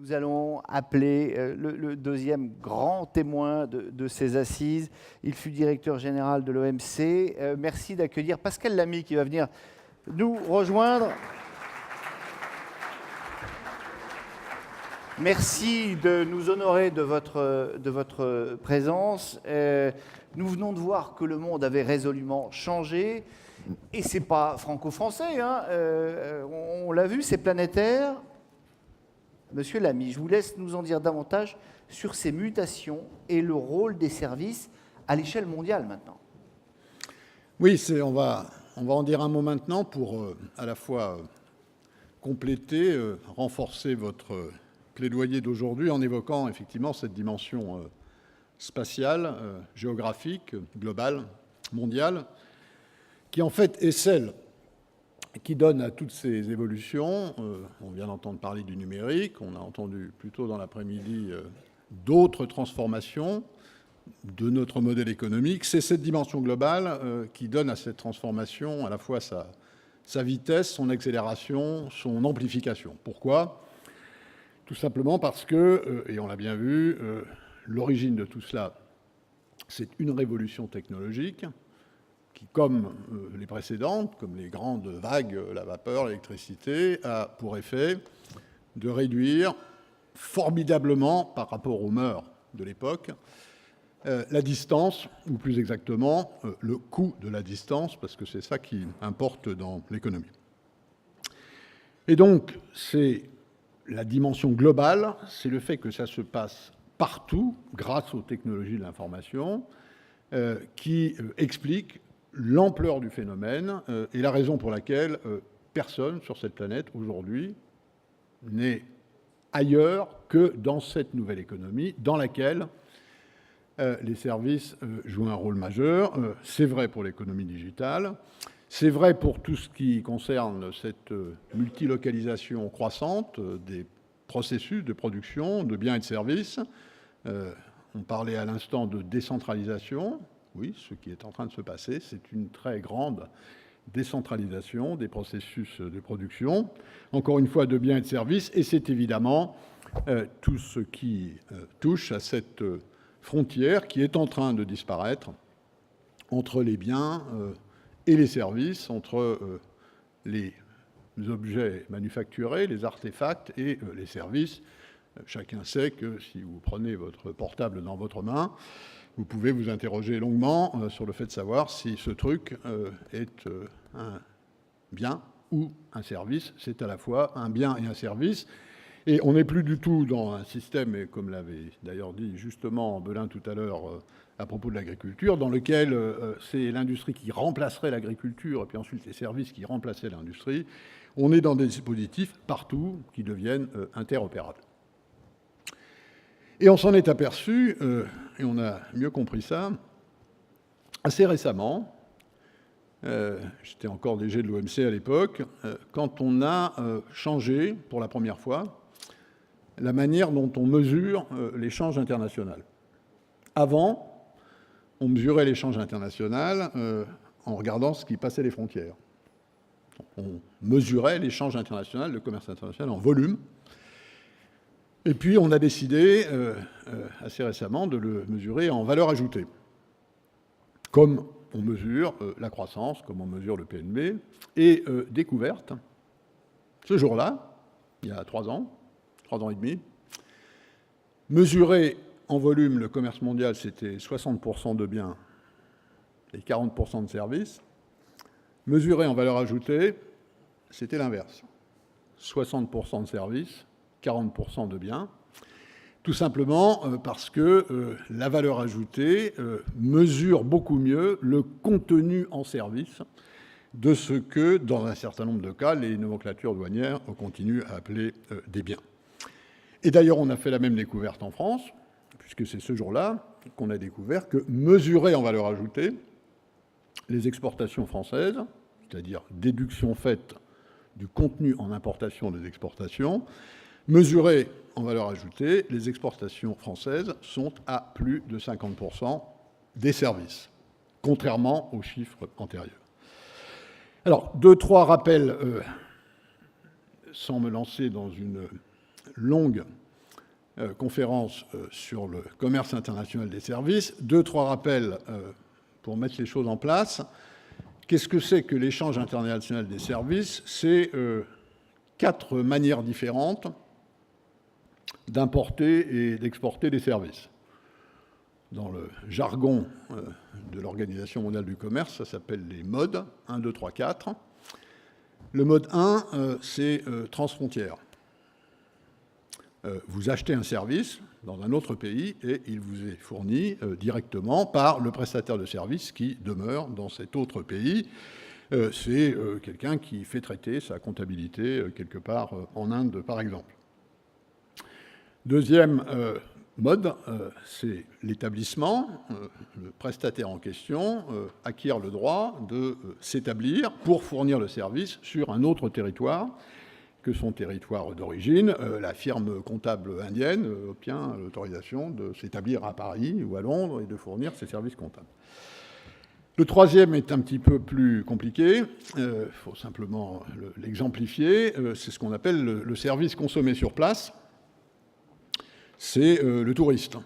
Nous allons appeler le deuxième grand témoin de ces assises. Il fut directeur général de l'OMC. Merci d'accueillir Pascal Lamy qui va venir nous rejoindre. Merci de nous honorer de votre présence. Nous venons de voir que le monde avait résolument changé. Et ce n'est pas franco-français, hein. On l'a vu, c'est planétaire. Monsieur Lamy, je vous laisse nous en dire davantage sur ces mutations et le rôle des services à l'échelle mondiale maintenant. Oui, on va en dire un mot maintenant pour à la fois compléter, renforcer votre plaidoyer d'aujourd'hui en évoquant effectivement cette dimension spatiale, géographique, globale, mondiale, qui en fait est celle qui donne à toutes ces évolutions, on vient d'entendre parler du numérique, on a entendu plus tôt dans l'après-midi d'autres transformations de notre modèle économique, c'est cette dimension globale qui donne à cette transformation à la fois sa vitesse, son accélération, son amplification. Pourquoi ? Tout simplement parce que, et on l'a bien vu, l'origine de tout cela, c'est une révolution technologique qui, comme les précédentes, comme les grandes vagues, la vapeur, l'électricité, a pour effet de réduire formidablement, par rapport aux mœurs de l'époque, la distance, ou plus exactement, le coût de la distance, parce que c'est ça qui importe dans l'économie. Et donc, c'est la dimension globale, c'est le fait que ça se passe partout, grâce aux technologies de l'information, qui explique l'ampleur du phénomène et la raison pour laquelle personne sur cette planète aujourd'hui n'est ailleurs que dans cette nouvelle économie dans laquelle les services jouent un rôle majeur. C'est vrai pour l'économie digitale, c'est vrai pour tout ce qui concerne cette multilocalisation croissante des processus de production de biens et de services. On parlait à l'instant de décentralisation. Oui, ce qui est en train de se passer, c'est une très grande décentralisation des processus de production, encore une fois de biens et de services, et c'est évidemment tout ce qui touche à cette frontière qui est en train de disparaître entre les biens et les services, entre les objets manufacturés, les artefacts et les services. Chacun sait que si vous prenez votre portable dans votre main, vous pouvez vous interroger longuement sur le fait de savoir si ce truc est un bien ou un service. C'est à la fois un bien et un service. Et on n'est plus du tout dans un système, et comme l'avait d'ailleurs dit justement Belin tout à l'heure à propos de l'agriculture, dans lequel c'est l'industrie qui remplacerait l'agriculture et puis ensuite les services qui remplaçaient l'industrie. On est dans des dispositifs partout qui deviennent interopérables. Et on s'en est aperçu, et on a mieux compris ça, assez récemment, j'étais encore DG de l'OMC à l'époque, quand on a changé pour la première fois la manière dont on mesure l'échange international. Avant, on mesurait l'échange international en regardant ce qui passait les frontières. On mesurait l'échange international, le commerce international en volume. Et puis, on a décidé, assez récemment, de le mesurer en valeur ajoutée. Comme on mesure la croissance, comme on mesure le PNB. Et découverte, ce jour-là, il y a 3 ans et demi, mesurer en volume le commerce mondial, c'était 60% de biens et 40% de services. Mesurer en valeur ajoutée, c'était l'inverse. 60% de services, 40% de biens, tout simplement parce que la valeur ajoutée mesure beaucoup mieux le contenu en service de ce que, dans un certain nombre de cas, les nomenclatures douanières continuent à appeler des biens. Et d'ailleurs, on a fait la même découverte en France, puisque c'est ce jour-là qu'on a découvert que mesurer en valeur ajoutée les exportations françaises, c'est-à-dire déduction faite du contenu en importation des exportations, mesurées en valeur ajoutée, les exportations françaises sont à plus de 50% des services, contrairement aux chiffres antérieurs. Alors, 2-3 rappels, sans me lancer dans une longue conférence sur le commerce international des services. 2-3 rappels pour mettre les choses en place. Qu'est-ce que c'est que l'échange international des services? C'est 4 manières différentes d'importer et d'exporter des services. Dans le jargon de l'Organisation mondiale du commerce, ça s'appelle les modes 1, 2, 3, 4. Le mode 1, c'est transfrontière. Vous achetez un service dans un autre pays et il vous est fourni directement par le prestataire de service qui demeure dans cet autre pays. C'est quelqu'un qui fait traiter sa comptabilité quelque part en Inde, par exemple. Deuxième mode, c'est l'établissement. Le prestataire en question acquiert le droit de s'établir pour fournir le service sur un autre territoire que son territoire d'origine. La firme comptable indienne obtient l'autorisation de s'établir à Paris ou à Londres et de fournir ses services comptables. Le troisième est un petit peu plus compliqué. Il faut simplement l'exemplifier. C'est ce qu'on appelle le service consommé sur place. C'est le touriste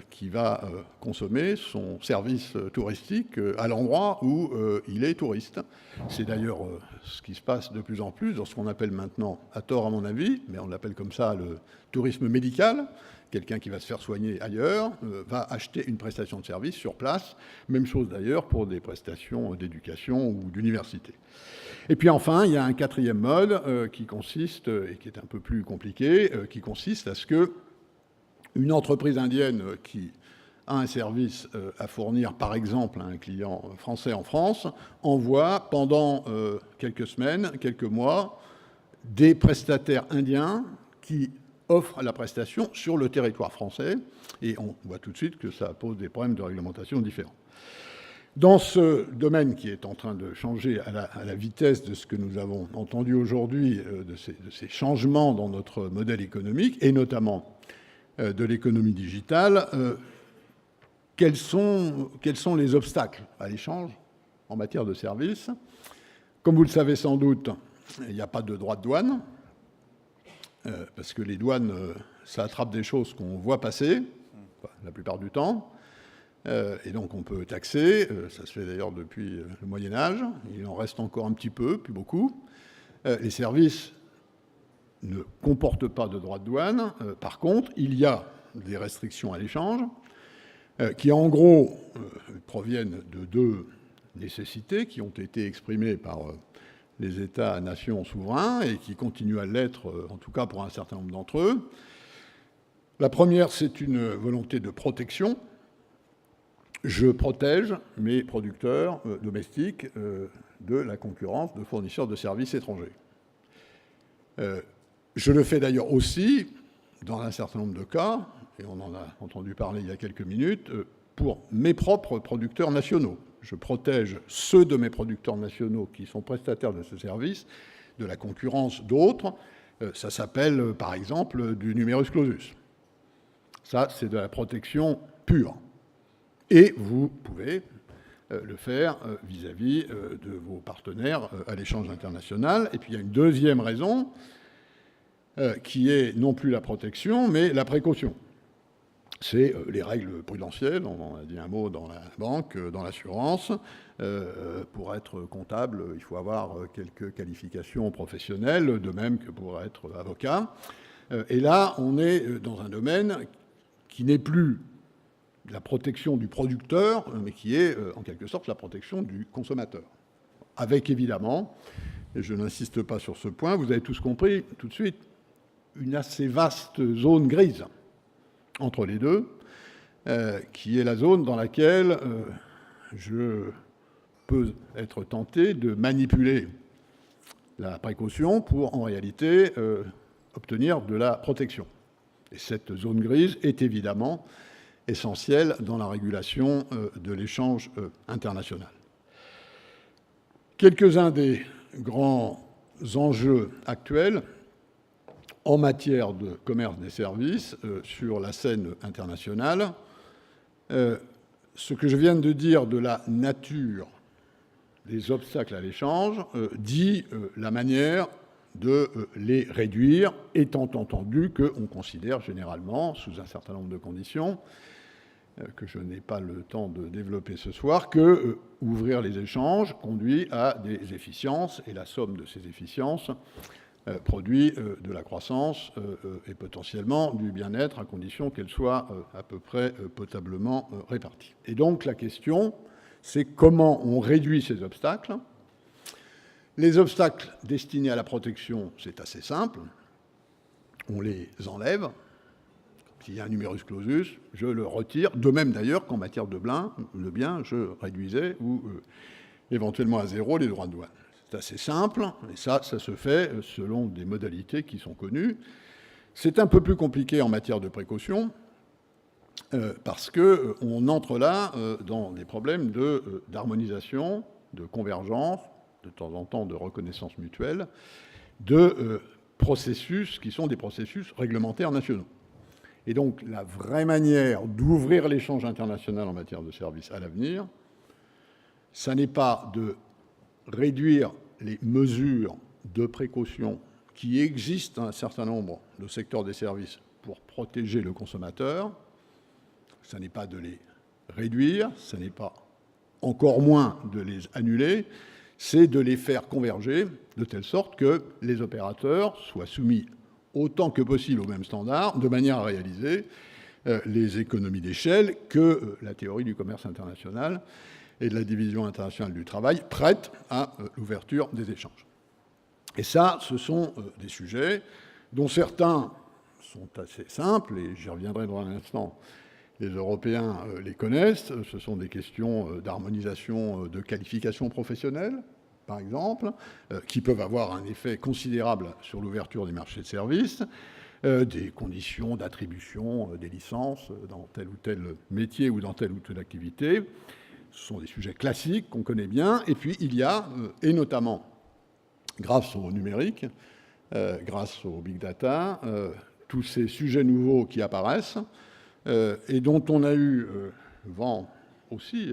qui va consommer son service touristique à l'endroit où il est touriste. C'est d'ailleurs ce qui se passe de plus en plus dans ce qu'on appelle maintenant, à tort à mon avis, mais on l'appelle comme ça le tourisme médical. Quelqu'un qui va se faire soigner ailleurs va acheter une prestation de service sur place. Même chose d'ailleurs pour des prestations d'éducation ou d'université. Et puis enfin, il y a un quatrième mode qui consiste, et qui est un peu plus compliqué, qui consiste à ce que une entreprise indienne qui a un service à fournir, par exemple, à un client français en France, envoie pendant quelques semaines, quelques mois, des prestataires indiens qui offrent la prestation sur le territoire français. Et on voit tout de suite que ça pose des problèmes de réglementation différents. Dans ce domaine qui est en train de changer à la vitesse de ce que nous avons entendu aujourd'hui, de ces changements dans notre modèle économique, et notamment de l'économie digitale, quels sont les obstacles à l'échange en matière de services? Comme vous le savez sans doute, il n'y a pas de droit de douane, parce que les douanes, ça attrape des choses qu'on voit passer, la plupart du temps, et donc on peut taxer, ça se fait d'ailleurs depuis le Moyen-Âge, il en reste encore un petit peu, plus beaucoup. Les services ne comportent pas de droit de douane. Par contre, il y a des restrictions à l'échange qui, en gros, proviennent de 2 nécessités qui ont été exprimées par les États-nations souverains et qui continuent à l'être, en tout cas pour un certain nombre d'entre eux. La première, c'est une volonté de protection. Je protège mes producteurs domestiques de la concurrence de fournisseurs de services étrangers. Je le fais d'ailleurs aussi, dans un certain nombre de cas, et on en a entendu parler il y a quelques minutes, pour mes propres producteurs nationaux. Je protège ceux de mes producteurs nationaux qui sont prestataires de ce service de la concurrence d'autres. Ça s'appelle, par exemple, du numerus clausus. Ça, c'est de la protection pure. Et vous pouvez le faire vis-à-vis de vos partenaires à l'échange international. Et puis il y a une deuxième raison, qui est non plus la protection, mais la précaution. C'est les règles prudentielles, on en a dit un mot dans la banque, dans l'assurance. Pour être comptable, il faut avoir quelques qualifications professionnelles, de même que pour être avocat. Et là, on est dans un domaine qui n'est plus la protection du producteur, mais qui est en quelque sorte la protection du consommateur. Avec évidemment, et je n'insiste pas sur ce point, vous avez tous compris tout de suite, une assez vaste zone grise entre les deux, qui est la zone dans laquelle je peux être tenté de manipuler la précaution pour, en réalité, obtenir de la protection. Et cette zone grise est évidemment essentielle dans la régulation de l'échange international. Quelques-uns des grands enjeux actuels en matière de commerce des services sur la scène internationale. Ce que je viens de dire de la nature des obstacles à l'échange dit la manière de les réduire, étant entendu qu'on considère généralement, sous un certain nombre de conditions, que je n'ai pas le temps de développer ce soir, que ouvrir les échanges conduit à des efficiences, et la somme de ces efficiences produit de la croissance et potentiellement du bien-être, à condition qu'elle soit à peu près potablement répartie. Et donc la question, c'est comment on réduit ces obstacles. Les obstacles destinés à la protection, c'est assez simple. On les enlève. S'il y a un numerus clausus, je le retire. De même d'ailleurs qu'en matière de bien, je réduisais ou éventuellement à zéro les droits de douane. C'est assez simple, et ça se fait selon des modalités qui sont connues. C'est un peu plus compliqué en matière de précaution, parce qu'on entre là dans des problèmes d'harmonisation, de convergence, de temps en temps de reconnaissance mutuelle, de processus qui sont des processus réglementaires nationaux. Et donc la vraie manière d'ouvrir l'échange international en matière de services à l'avenir, ça n'est pas de réduire les mesures de précaution qui existent dans un certain nombre de secteurs des services pour protéger le consommateur, ça n'est pas de les réduire, ça n'est pas encore moins de les annuler, c'est de les faire converger de telle sorte que les opérateurs soient soumis autant que possible aux mêmes standards, de manière à réaliser les économies d'échelle que la théorie du commerce international et de la division internationale du travail prête à l'ouverture des échanges. Et ça, ce sont des sujets dont certains sont assez simples, et j'y reviendrai dans un instant, les Européens les connaissent. Ce sont des questions d'harmonisation de qualifications professionnelles, par exemple, qui peuvent avoir un effet considérable sur l'ouverture des marchés de services, des conditions d'attribution des licences dans tel ou tel métier ou dans telle ou telle activité. Ce sont des sujets classiques qu'on connaît bien. Et puis, il y a, et notamment grâce au numérique, grâce au big data, tous ces sujets nouveaux qui apparaissent et dont on a eu vent aussi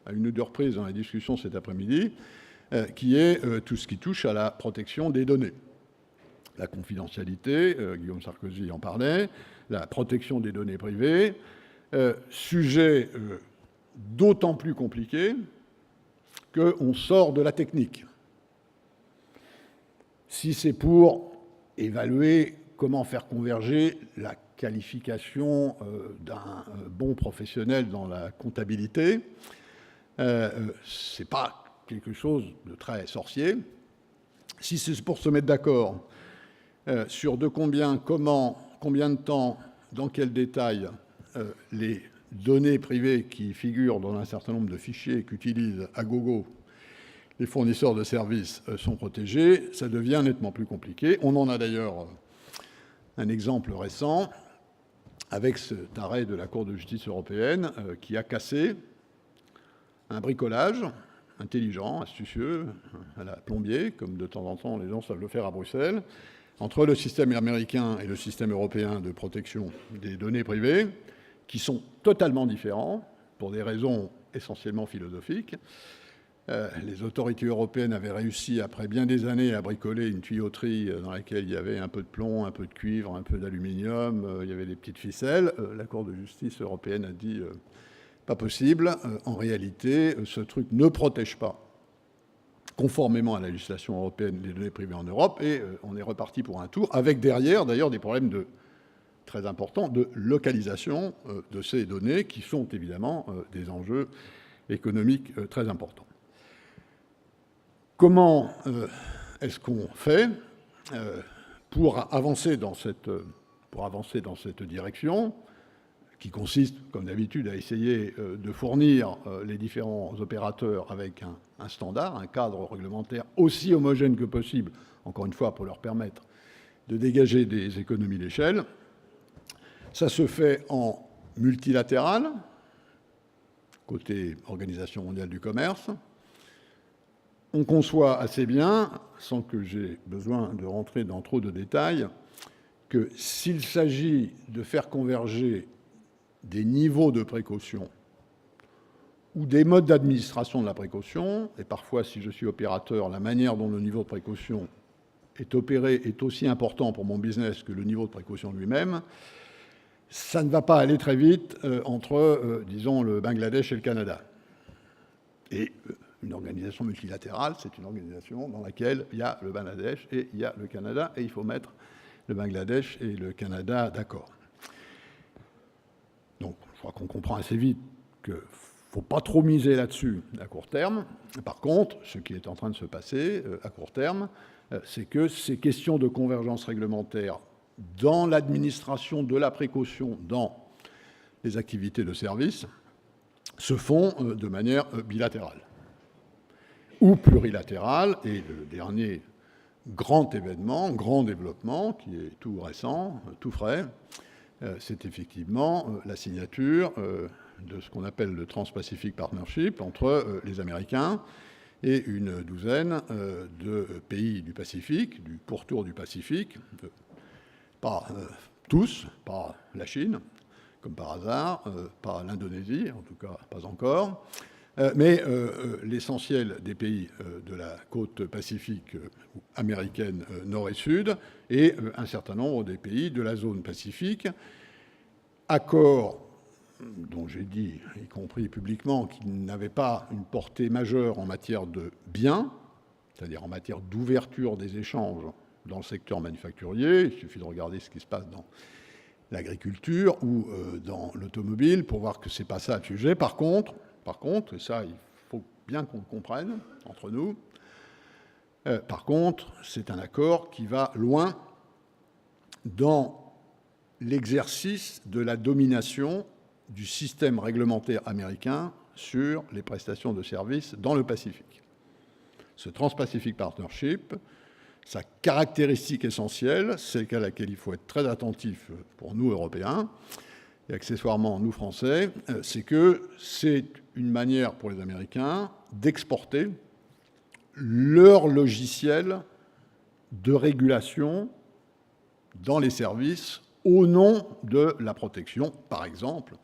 à une ou deux reprises dans la discussion cet après-midi, qui est tout ce qui touche à la protection des données. La confidentialité, Guillaume Sarkozy en parlait, la protection des données privées, sujet d'autant plus compliqué qu'on sort de la technique. Si c'est pour évaluer comment faire converger la qualification d'un bon professionnel dans la comptabilité, c'est pas quelque chose de très sorcier. Si c'est pour se mettre d'accord sur de combien, comment, combien de temps, dans quel détail les données privées qui figurent dans un certain nombre de fichiers qu'utilisent à gogo les fournisseurs de services sont protégés, ça devient nettement plus compliqué. On en a d'ailleurs un exemple récent avec cet arrêt de la Cour de justice européenne qui a cassé un bricolage intelligent, astucieux, à la plombier, comme de temps en temps les gens savent le faire à Bruxelles, entre le système américain et le système européen de protection des données privées, qui sont totalement différents pour des raisons essentiellement philosophiques. Les autorités européennes avaient réussi, après bien des années, à bricoler une tuyauterie dans laquelle il y avait un peu de plomb, un peu de cuivre, un peu d'aluminium, il y avait des petites ficelles. La Cour de justice européenne a dit pas possible. En réalité, ce truc ne protège pas, conformément à la législation européenne, les données privées en Europe, et on est reparti pour un tour, avec derrière, d'ailleurs, des problèmes très importants de localisation de ces données, qui sont évidemment des enjeux économiques très importants. Comment est-ce qu'on fait pour avancer dans cette direction, qui consiste, comme d'habitude, à essayer de fournir les différents opérateurs avec un standard, un cadre réglementaire aussi homogène que possible, encore une fois, pour leur permettre de dégager des économies d'échelle. Ça se fait en multilatéral, côté Organisation mondiale du commerce. On conçoit assez bien, sans que j'ai besoin de rentrer dans trop de détails, que s'il s'agit de faire converger des niveaux de précaution ou des modes d'administration de la précaution, et parfois, si je suis opérateur, la manière dont le niveau de précaution est opéré est aussi important pour mon business que le niveau de précaution lui-même, ça ne va pas aller très vite entre, disons, le Bangladesh et le Canada. Et une organisation multilatérale, c'est une organisation dans laquelle il y a le Bangladesh et il y a le Canada, et il faut mettre le Bangladesh et le Canada d'accord. Donc, je crois qu'on comprend assez vite qu'il ne faut pas trop miser là-dessus à court terme. Par contre, ce qui est en train de se passer à court terme, c'est que ces questions de convergence réglementaire dans l'administration de la précaution dans les activités de service se font de manière bilatérale ou plurilatérale. Et le dernier grand événement, grand développement, qui est tout récent, tout frais, c'est effectivement la signature de ce qu'on appelle le Trans-Pacific Partnership entre les Américains et une douzaine de pays du Pacifique, du pourtour du Pacifique, pas tous, pas la Chine, comme par hasard, pas l'Indonésie, en tout cas pas encore, mais l'essentiel des pays de la côte pacifique américaine nord et sud, et un certain nombre des pays de la zone pacifique. Accord dont j'ai dit, y compris publiquement, qu'il n'avait pas une portée majeure en matière de biens, c'est-à-dire en matière d'ouverture des échanges dans le secteur manufacturier. Il suffit de regarder ce qui se passe dans l'agriculture ou dans l'automobile pour voir que ce n'est pas ça le sujet. Par contre, et ça, il faut bien qu'on le comprenne entre nous, par contre, c'est un accord qui va loin dans l'exercice de la domination du système réglementaire américain sur les prestations de services dans le Pacifique. Ce Trans-Pacific Partnership, sa caractéristique essentielle, celle à laquelle il faut être très attentif pour nous, Européens, et accessoirement nous, Français, c'est que c'est une manière pour les Américains d'exporter leur logiciel de régulation dans les services au nom de la protection, par exemple,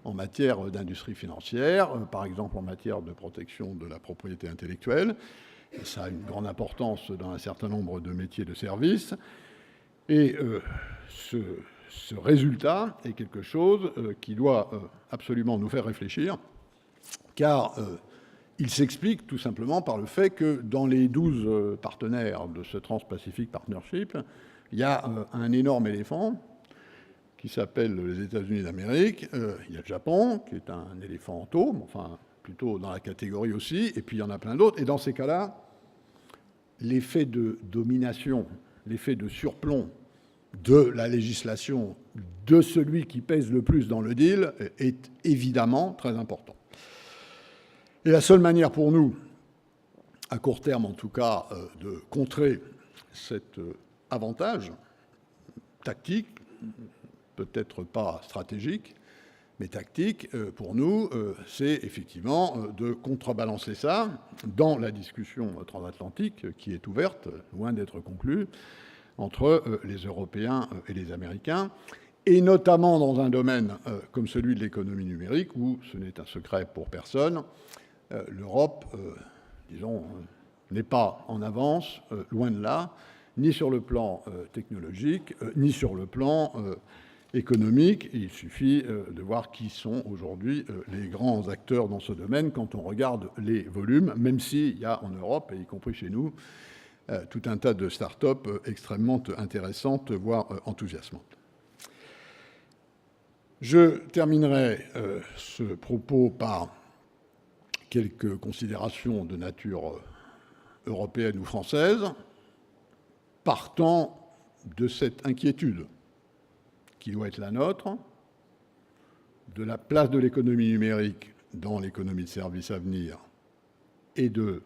en matière d'industrie financière, par exemple en matière de protection de la propriété intellectuelle. Et ça a une grande importance dans un certain nombre de métiers de services. Et ce résultat est quelque chose qui doit absolument nous faire réfléchir, car il s'explique tout simplement par le fait que dans les 12 partenaires de ce Trans-Pacific Partnership, il y a un énorme éléphant qui s'appelle les États-Unis d'Amérique. Il y a le Japon, qui est un éléphant en taupe, enfin plutôt dans la catégorie aussi, et puis il y en a plein d'autres. Et dans ces cas-là, l'effet de domination, l'effet de surplomb de la législation de celui qui pèse le plus dans le deal est évidemment très important. Et la seule manière pour nous, à court terme en tout cas, de contrer cet avantage tactique, peut-être pas stratégique, mais tactique, pour nous, c'est effectivement de contrebalancer ça dans la discussion transatlantique qui est ouverte, loin d'être conclue, entre les Européens et les Américains, et notamment dans un domaine comme celui de l'économie numérique, où ce n'est un secret pour personne, l'Europe, disons, n'est pas en avance, loin de là, ni sur le plan technologique, ni sur le plan économique. Il suffit de voir qui sont aujourd'hui les grands acteurs dans ce domaine quand on regarde les volumes, même s'il y a en Europe, et y compris chez nous, tout un tas de start-up extrêmement intéressantes, voire enthousiasmantes. Je terminerai ce propos par quelques considérations de nature européenne ou française, partant de cette inquiétude qui doit être la nôtre, de la place de l'économie numérique dans l'économie de services à venir et de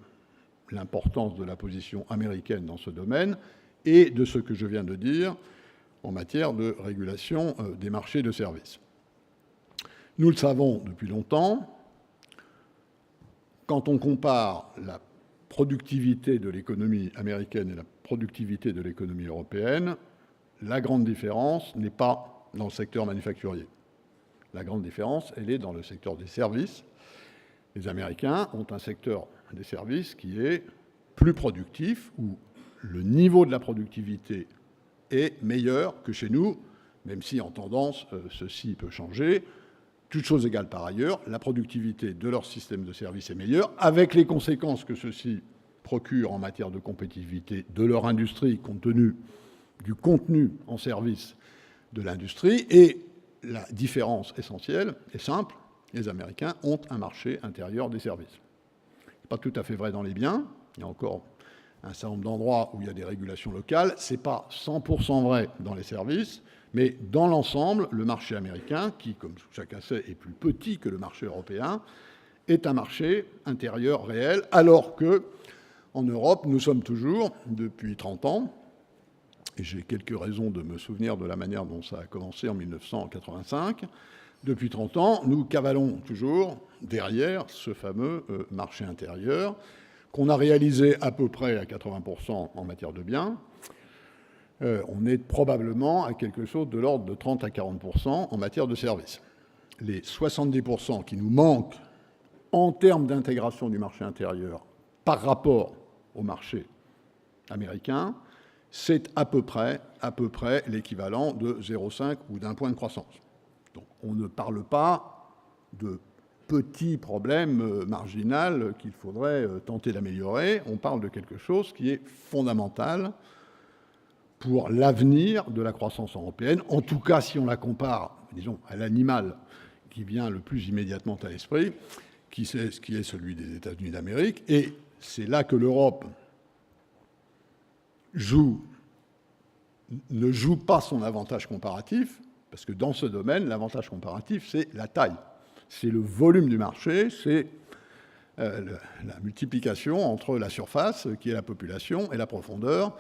l'importance de la position américaine dans ce domaine, et de ce que je viens de dire en matière de régulation des marchés de services. Nous le savons depuis longtemps, quand on compare la productivité de l'économie américaine et la productivité de l'économie européenne, la grande différence n'est pas dans le secteur manufacturier. La grande différence, elle est dans le secteur des services. Les Américains ont un secteur des services qui est plus productif, où le niveau de la productivité est meilleur que chez nous, même si en tendance, ceci peut changer. Toutes choses égales par ailleurs, la productivité de leur système de services est meilleure, avec les conséquences que ceci procure en matière de compétitivité de leur industrie, compte tenu du contenu en service de l'industrie. Et la différence essentielle est simple, les Américains ont un marché intérieur des services. Ce n'est pas tout à fait vrai dans les biens, il y a encore un certain nombre d'endroits où il y a des régulations locales, ce n'est pas 100% vrai dans les services, mais dans l'ensemble, le marché américain, qui, comme chacun sait, est plus petit que le marché européen, est un marché intérieur réel, alors que en Europe, nous sommes toujours, depuis 30 ans, et j'ai quelques raisons de me souvenir de la manière dont ça a commencé en 1985, depuis 30 ans, nous cavalons toujours derrière ce fameux marché intérieur qu'on a réalisé à peu près à 80% en matière de biens. On est probablement à quelque chose de l'ordre de 30 à 40% en matière de services. Les 70% qui nous manquent en termes d'intégration du marché intérieur par rapport au marché américain, c'est à peu près l'équivalent de 0,5 ou d'un point de croissance. Donc on ne parle pas de petit problème marginal qu'il faudrait tenter d'améliorer, on parle de quelque chose qui est fondamental pour l'avenir de la croissance européenne, en tout cas si on la compare, disons, à l'animal qui vient le plus immédiatement à l'esprit, qui est celui des États-Unis d'Amérique, et c'est là que l'Europe ne joue pas son avantage comparatif, parce que dans ce domaine, l'avantage comparatif, c'est la taille. C'est le volume du marché, c'est la multiplication entre la surface, qui est la population, et la profondeur,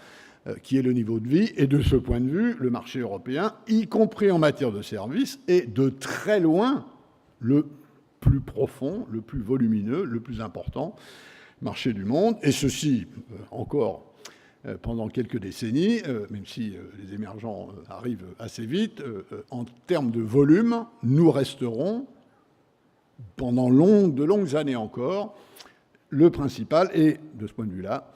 qui est le niveau de vie. Et de ce point de vue, le marché européen, y compris en matière de services, est de très loin le plus profond, le plus volumineux, le plus important marché du monde. Et ceci, encore pendant quelques décennies, même si les émergents arrivent assez vite, en termes de volume, nous resterons pendant de longues années encore le principal. Et de ce point de vue-là,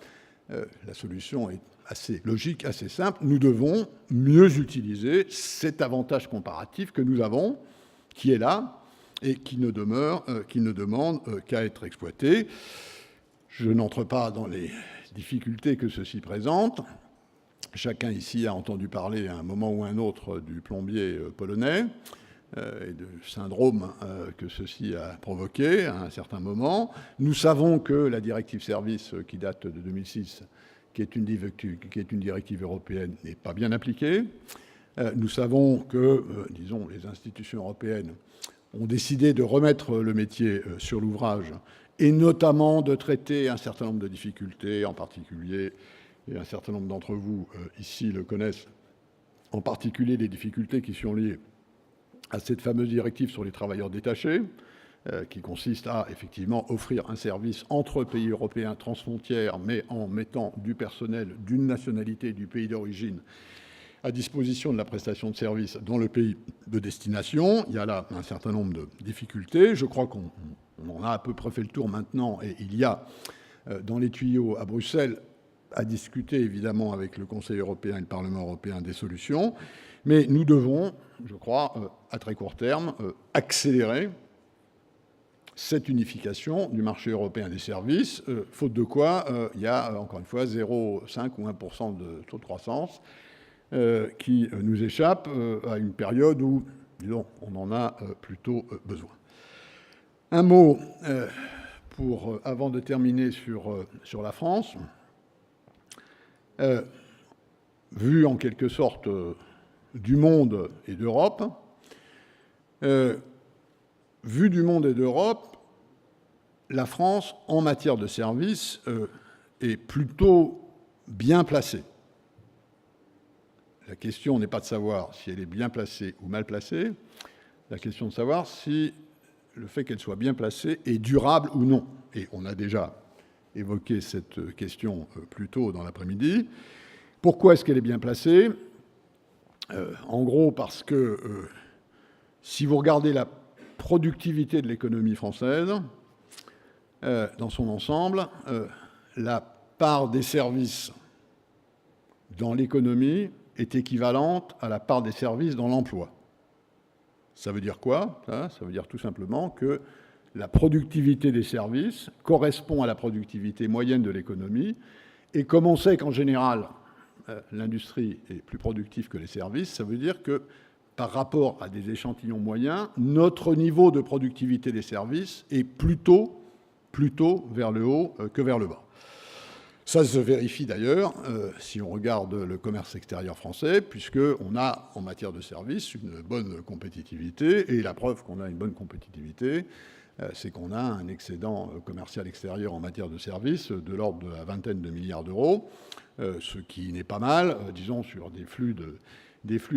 la solution est assez logique, assez simple. Nous devons mieux utiliser cet avantage comparatif que nous avons, qui est là et qui ne demande qu'à être exploité. Je n'entre pas dans les difficultés que ceci présente. Chacun ici a entendu parler à un moment ou à un autre du plombier polonais et du syndrome que ceci a provoqué à un certain moment. Nous savons que la directive service qui date de 2006, qui est une directive européenne, n'est pas bien appliquée. Nous savons que, disons, les institutions européennes ont décidé de remettre le métier sur l'ouvrage et notamment de traiter un certain nombre de difficultés, en particulier, et un certain nombre d'entre vous ici le connaissent, en particulier les difficultés qui sont liées à cette fameuse directive sur les travailleurs détachés, qui consiste à effectivement offrir un service entre pays européens transfrontières, mais en mettant du personnel d'une nationalité du pays d'origine à disposition de la prestation de service dans le pays de destination. Il y a là un certain nombre de difficultés. Je crois qu'on a à peu près fait le tour maintenant, et il y a dans les tuyaux à Bruxelles à discuter évidemment avec le Conseil européen et le Parlement européen des solutions. Mais nous devons, je crois, à très court terme, accélérer cette unification du marché européen des services, faute de quoi il y a encore une fois 0,5 ou 1% de taux de croissance qui nous échappe à une période où, disons, on en a plutôt besoin. Un mot avant de terminer sur la France. Vu en quelque sorte du monde et d'Europe, vu du monde et d'Europe, la France, en matière de services, est plutôt bien placée. La question n'est pas de savoir si elle est bien placée ou mal placée, la question de savoir si le fait qu'elle soit bien placée est durable ou non. Et on a déjà évoqué cette question plus tôt dans l'après-midi. Pourquoi est-ce qu'elle est bien placée ? En gros, parce que si vous regardez la productivité de l'économie française, dans son ensemble, la part des services dans l'économie est équivalente à la part des services dans l'emploi. Ça veut dire quoi? Ça veut dire tout simplement que la productivité des services correspond à la productivité moyenne de l'économie. Et comme on sait qu'en général, l'industrie est plus productive que les services, ça veut dire que par rapport à des échantillons moyens, notre niveau de productivité des services est plutôt vers le haut que vers le bas. Ça se vérifie d'ailleurs si on regarde le commerce extérieur français, puisqu'on a en matière de services une bonne compétitivité, et la preuve qu'on a une bonne compétitivité, c'est qu'on a un excédent commercial extérieur en matière de services de l'ordre de la vingtaine de milliards d'euros, ce qui n'est pas mal, disons, sur des flux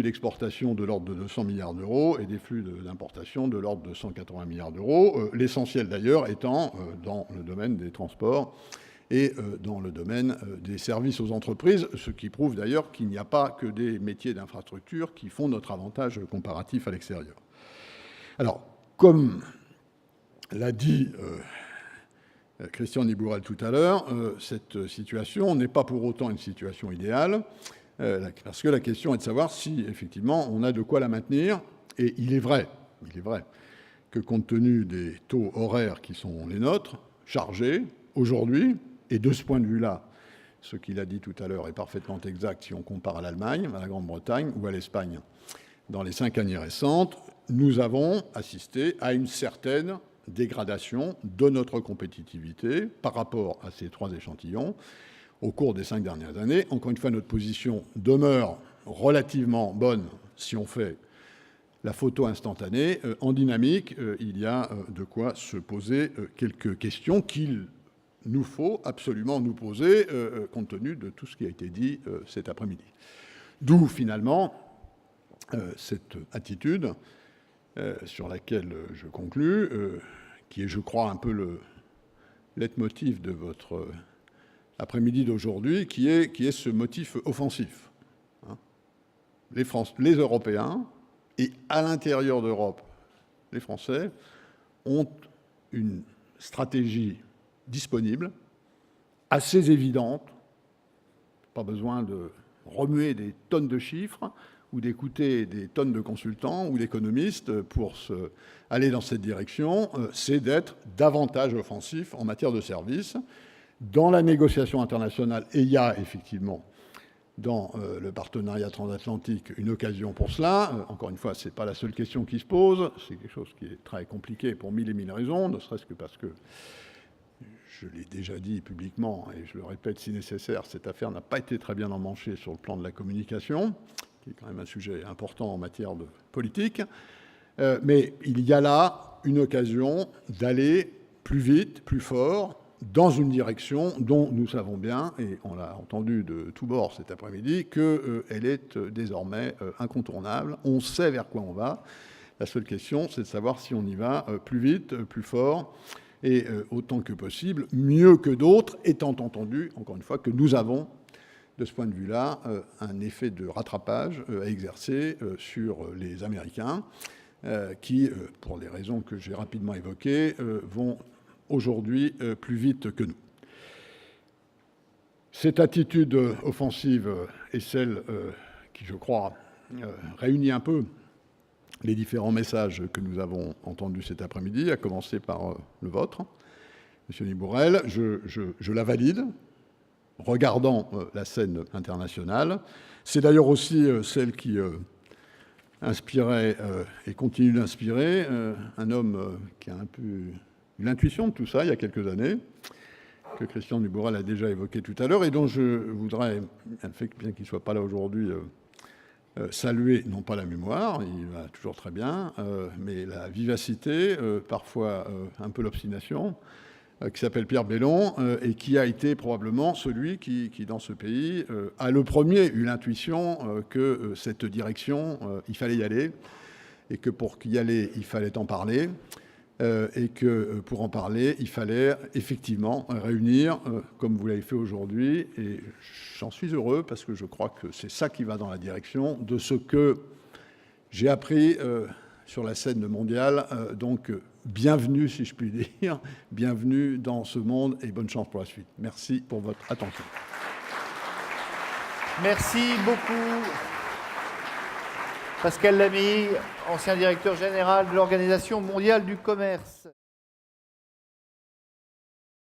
d'exportation de l'ordre de 200 milliards d'euros et des flux d'importation de l'ordre de 180 milliards d'euros, l'essentiel d'ailleurs étant dans le domaine des transports et dans le domaine des services aux entreprises, ce qui prouve d'ailleurs qu'il n'y a pas que des métiers d'infrastructure qui font notre avantage comparatif à l'extérieur. Alors, comme l'a dit Christian Nibourel tout à l'heure, cette situation n'est pas pour autant une situation idéale, parce que la question est de savoir si, effectivement, on a de quoi la maintenir. Et il est vrai que compte tenu des taux horaires qui sont les nôtres, chargés, aujourd'hui, et de ce point de vue-là, ce qu'il a dit tout à l'heure est parfaitement exact si on compare à l'Allemagne, à la Grande-Bretagne ou à l'Espagne. Dans les 5 années récentes, nous avons assisté à une certaine dégradation de notre compétitivité par rapport à ces 3 échantillons au cours des 5 dernières années. Encore une fois, notre position demeure relativement bonne si on fait la photo instantanée. En dynamique, il y a de quoi se poser quelques questions qu'il nous faut absolument nous poser compte tenu de tout ce qui a été dit cet après-midi. D'où finalement cette attitude sur laquelle je conclus, qui est, je crois, un peu le leitmotiv de votre après-midi d'aujourd'hui, qui est ce motif offensif. Les Européens, et à l'intérieur d'Europe, les Français, ont une stratégie disponible, assez évidente, pas besoin de remuer des tonnes de chiffres ou d'écouter des tonnes de consultants ou d'économistes pour aller dans cette direction, c'est d'être davantage offensif en matière de services. Dans la négociation internationale, et il y a effectivement dans le partenariat transatlantique une occasion pour cela. Encore une fois, ce n'est pas la seule question qui se pose, c'est quelque chose qui est très compliqué pour 1000 et 1000 raisons, ne serait-ce que parce que, je l'ai déjà dit publiquement, et je le répète si nécessaire, cette affaire n'a pas été très bien emmanchée sur le plan de la communication, qui est quand même un sujet important en matière de politique, mais il y a là une occasion d'aller plus vite, plus fort, dans une direction dont nous savons bien, et on l'a entendu de tous bords cet après-midi, qu'elle est désormais incontournable. On sait vers quoi on va. La seule question, c'est de savoir si on y va plus vite, plus fort, et autant que possible, mieux que d'autres, étant entendu, encore une fois, que nous avons, de ce point de vue-là, un effet de rattrapage à exercer sur les Américains, qui, pour les raisons que j'ai rapidement évoquées, vont aujourd'hui plus vite que nous. Cette attitude offensive est celle qui, je crois, réunit un peu les différents messages que nous avons entendus cet après-midi, à commencer par le vôtre, M. Nibourel. Je la valide, regardant la scène internationale. C'est d'ailleurs aussi celle qui inspirait et continue d'inspirer un homme qui a un peu l'intuition de tout ça, il y a quelques années, que Christian Nibourel a déjà évoqué tout à l'heure, et dont je voudrais, bien qu'il ne soit pas là aujourd'hui, saluer, non pas la mémoire, il va toujours très bien, mais la vivacité, parfois un peu l'obstination, qui s'appelle Pierre Bellon, et qui a été probablement celui qui dans ce pays, a le premier eu l'intuition que cette direction, il fallait y aller, et que pour y aller, il fallait en parler, et que pour en parler, il fallait effectivement réunir, comme vous l'avez fait aujourd'hui, et j'en suis heureux parce que je crois que c'est ça qui va dans la direction de ce que j'ai appris sur la scène mondiale. Donc, bienvenue, si je puis dire, bienvenue dans ce monde et bonne chance pour la suite. Merci pour votre attention. Merci beaucoup. Pascal Lamy, ancien directeur général de l'Organisation mondiale du commerce.